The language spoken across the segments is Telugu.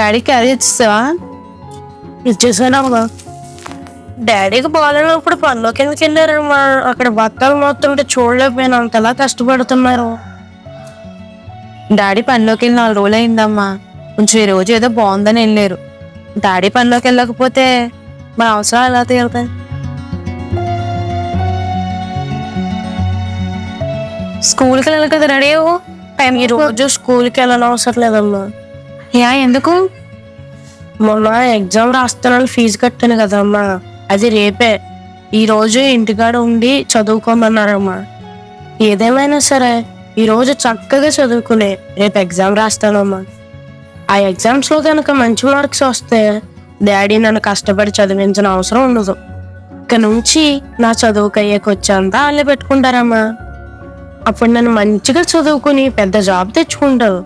Daddy carry ఇచ్చేసావా? ఇచ్చేసానమ్మా. డాడీకి బాగాలేనప్పుడు పనిలోకి ఎందుకు వెళ్ళారమ్మా? అక్కడ బత్తాలు మొత్తం చూడలేకపోయినా అంతలా కష్టపడుతున్నారు. డాడీ పనిలోకి వెళ్ళి 4 రోజులు అయిందమ్మా. కొంచెం ఈ రోజు ఏదో బాగుందని వెళ్ళారు. డాడీ పనిలోకి వెళ్ళకపోతే మన అవసరం ఎలా తీరుతాయి? స్కూల్కి వెళ్ళాలి కదా రెడీ అవ్వు. ఈ రోజు స్కూల్కి వెళ్ళని అవసరం లేదమ్మా. ఎందుకు? మొన్న ఎగ్జామ్ రాస్తానని ఫీజు కట్టాను కదమ్మా, అది రేపే. ఈ రోజు ఇంటికాడ ఉండి చదువుకోమన్నారమ్మా. ఏదేమైనా సరే ఈ రోజు చక్కగా చదువుకుని రేపు ఎగ్జామ్ రాస్తానమ్మా. ఆ ఎగ్జామ్స్లో కనుక మంచి మార్క్స్ వస్తే డాడీ నన్ను కష్టపడి చదివించిన అవసరం ఉండదు. ఇక నుంచి నా చదువుకు అయ్యేకొచ్చేంతా వాళ్ళే పెట్టుకుంటారమ్మా. అప్పుడు నన్ను మంచిగా చదువుకుని పెద్ద జాబ్ తెచ్చుకుంటారు,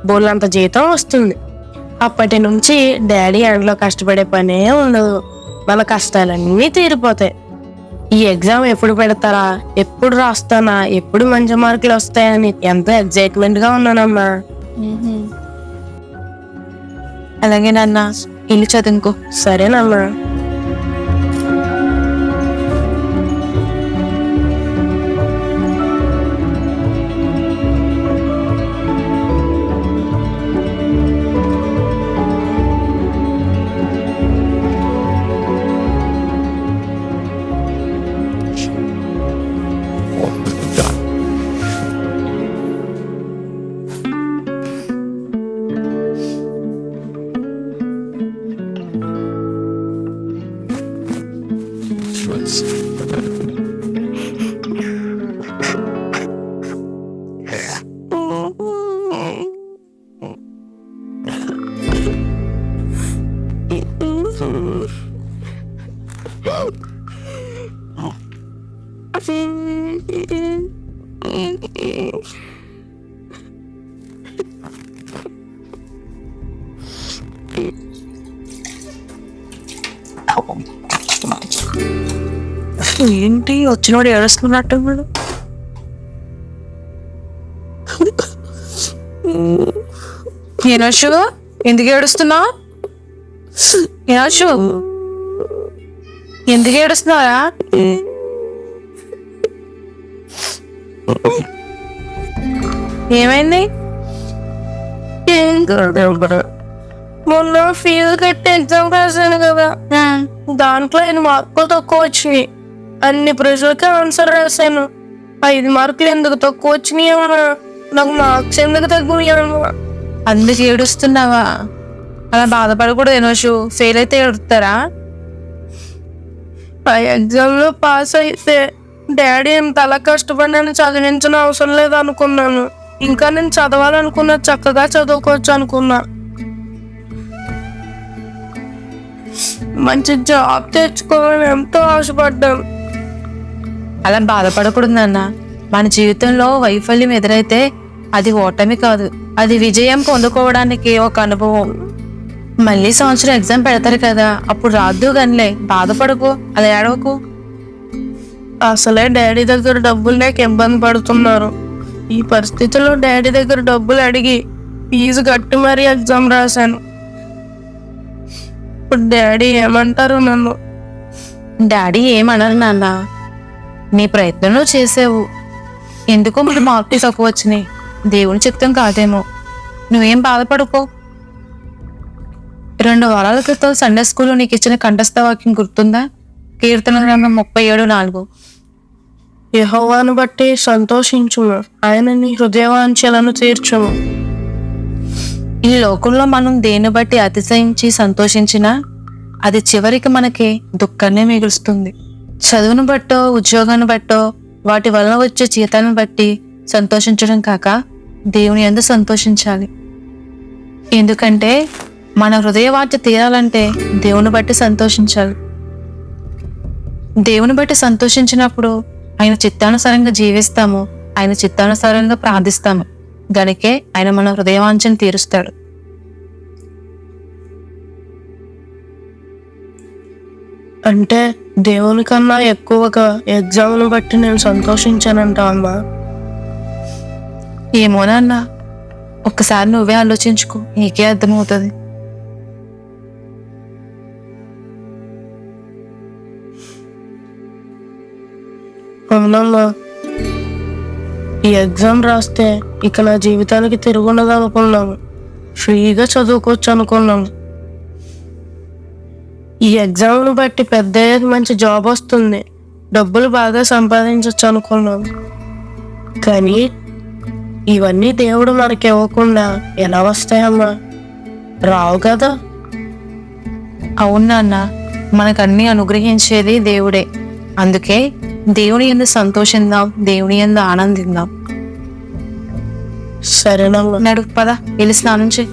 బోళ్ళంత జీతం వస్తుంది. అప్పటి నుంచి డాడీ ఎండలో కష్టపడే పనే ఉండదు, మన కష్టాలన్నీ తీరిపోతాయి. ఈ ఎగ్జామ్ ఎప్పుడు పెడతారా, ఎప్పుడు రాస్తానా, ఎప్పుడు మంచి మార్కులు వస్తాయని ఎంతో ఎగ్జైట్మెంట్ గా ఉన్నానమ్మా. అలాగే నాన్న, ఇల్లు చదువుకో. సరేనమ్మా. ఏంటి వచ్చినోడు ఏడుస్తున్నట్టు? ఏనాశు, ఎందుకు ఏడుస్తున్నావు? ఏనాశు, ఎందుకు ఏడుస్తున్నారా? ఏమైంది? మొన్న ఫీజు కట్టి ఎగ్జామ్ రాశాను కదా, దాంట్లో 5 మార్కులు తక్కువ వచ్చినాయి. అన్ని ప్రశ్నలకి ఆన్సర్ రాశాను. 5 మార్కులు ఎందుకు తక్కువ వచ్చినాయి అమ్మా? నాకు మార్క్స్ ఎందుకు తగ్గున్నాయమ్మా? అందుకు ఏడుస్తున్నావా? అలా బాధపడకూడదు ఏనోషు. ఫెయిల్ అయితే ఏడుస్తారా? ఆ ఎగ్జామ్ లో పాస్ అయితే డాడీ ఇంతలా కష్టపడినని చదివించిన అవసరం లేదు అనుకున్నాను. ఇంకా నేను చదవాలనుకున్నా, చక్కగా చదువుకోవచ్చు అనుకున్నా. మంచి జాబ్ తెచ్చుకోవాలని ఎంతో ఆశపడ్డాను. అలా బాధపడకూడదు నాన్న. మన జీవితంలో వైఫల్యం ఎదురైతే అది ఓటమి కాదు, అది విజయం పొందుకోవడానికి ఒక అనుభవం. మళ్ళీ సంవత్సరం ఎగ్జామ్ పెడతారు కదా, అప్పుడు రాద్దు గనిలే, బాధపడకు, అలా ఏడవకు. అసలే డాడీ దగ్గర డబ్బులు లేక ఇబ్బంది పడుతున్నారు. ఈ పరిస్థితిలో డాడీ దగ్గర డబ్బులు అడిగి ఫీజు కట్టి మరీ ఎగ్జామ్ రాశాను. ఇప్పుడు డాడీ ఏమంటారు నన్ను? డాడీ ఏమనరు నాన్న. నీ ప్రయత్నంలో చేసావు. ఎందుకో మరి మార్కులు తక్కువ వచ్చినాయి, దేవుని చిత్తం కాదేమో. నువ్వేం బాధపడుకో. 2 వారాల క్రితం సండే స్కూల్లో నీకు ఇచ్చిన కంఠస్థ వాక్యం గుర్తుందా? కీర్తన గ్రంథం 37:4. యెహోవాను బట్టి సంతోషించుము, ఆయన నీ హృదయవాంఛలను తీర్చుము. ఈ లోకంలో మనం దేన్ని బట్టి అతిశయించి సంతోషించినా అది చివరికి మనకి దుఃఖాన్ని మిగులుస్తుంది. చదువును బట్టో, ఉద్యోగాన్ని బట్టో, వాటి వలన వచ్చే జీతాన్ని బట్టి సంతోషించడం కాక దేవుని యందు సంతోషించాలి. ఎందుకంటే మన హృదయవాంఛ తీరాలంటే దేవుని బట్టి సంతోషించాలి. దేవుని బట్టి సంతోషించినప్పుడు ఆయన చిత్తానుసారంగా జీవిస్తాము, ఆయన చిత్తానుసారంగా ప్రార్థిస్తాము. గనికే ఆయన మన హృదయవాంఛను తీరుస్తాడు. అంటే దేవుని కన్నా ఎక్కువగా ఎగ్జామ్ను బట్టి నేను సంతోషించానంట అమ్మా. ఏమోనన్నా, ఒక్కసారి నువ్వే ఆలోచించుకో, నీకే అర్థమవుతుంది. అవునమ్మా, ఈ ఎగ్జామ్ రాస్తే ఇక నా జీవితానికి తిరుగుండదు అనుకున్నాను. ఫ్రీగా చదువుకోవచ్చు అనుకున్నాను. ఈ ఎగ్జామ్ను బట్టి పెద్ద అయ్యాక మంచి జాబ్ వస్తుంది, డబ్బులు బాగా సంపాదించవచ్చు అనుకున్నాను. కానీ ఇవన్నీ దేవుడు మనకి ఇవ్వకుండా ఎలా వస్తాయమ్మా? రావు కదా. అవును నాన్న, మనకన్నీ అనుగ్రహించేది దేవుడే. అందుకే దేవుని యందు సంతోషిద్దాం, దేవుని యందు ఆనందిద్దాం. సరేనమ్మా. నడు పద, వెళ్ళి స్నానం చేయి.